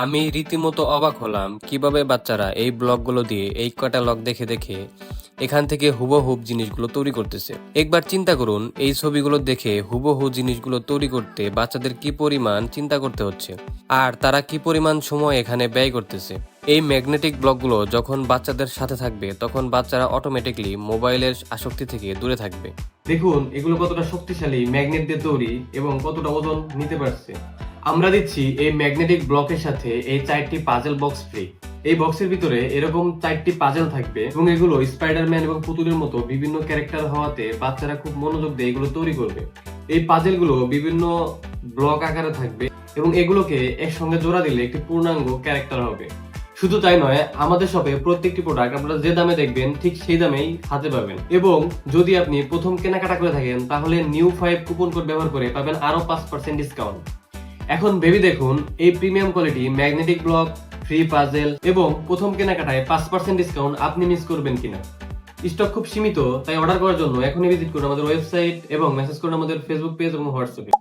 আমি রীতিমতো অবাক হলাম কিভাবে বাচ্চারা এই ব্লগগুলো দিয়ে এই কটা লগ দেখে দেখে এখান থেকে হুবহুব জিনিসগুলো তৈরি করতেছে। একবার চিন্তা করুন, এই ছবিগুলো দেখে হুবহু জিনিসগুলো তৈরি করতে বাচ্চাদের কি পরিমাণ চিন্তা করতে হচ্ছে আর তারা কি পরিমাণ সময় এখানে ব্যয় করতেছে। এই ম্যাগনেটিক ব্লকগুলো যখন বাচ্চাদের সাথে থাকবে তখন বাচ্চারা অটোমেটিকলি মোবাইলের আসক্তি থেকে দূরে থাকবে। দেখুন এগুলো কতটা শক্তিশালী ম্যাগনেট দিয়ে তৈরি এবং কতটা ওজন নিতে পারছে। আমরা দিচ্ছি এই ম্যাগনেটিক ব্লকের সাথে এই 4টি পাজল বক্স ফ্রি। এই বক্সের ভিতরে এরকম 4টি পাজল থাকবে এবং এগুলো স্পাইডারম্যান এবং পুতুলের মতো বিভিন্ন ক্যারেক্টার হওয়াতে বাচ্চারা খুব মনোযোগ দিয়ে এগুলো তৈরি করবে। এই পাজলগুলো বিভিন্ন ব্লক আকারে থাকবে এবং এগুলোকে একসঙ্গে জোড়া দিলে একটি পূর্ণাঙ্গ ক্যারেক্টার হবে। শুধু তাই নয়, আমাদের শপে প্রত্যেকটি প্রোডাক্ট আপনারা যে দামে দেখবেন ঠিক সেই দামেই হাতে পাবেন এবং যদি আপনি প্রথম কেনাকাটা করে থাকেন তাহলে নিউ 5 কুপন কোড ব্যবহার করে পাবেন আরো 5% ডিসকাউন্ট। এখন ভেবে দেখুন এই premium quality magnetic block, free puzzle এবং প্রথম কেনাকাটায় 5% ডিসকাউন্ট আপনি মিস করবেন কিনা। স্টক খুব সীমিত, তাই অর্ডার করার জন্য এখনই ভিজিট করুন আমাদের ওয়েবসাইট এবং মেসেজ করুন আমাদের ফেসবুক পেজ এবং হোয়াটসঅ্যাপে।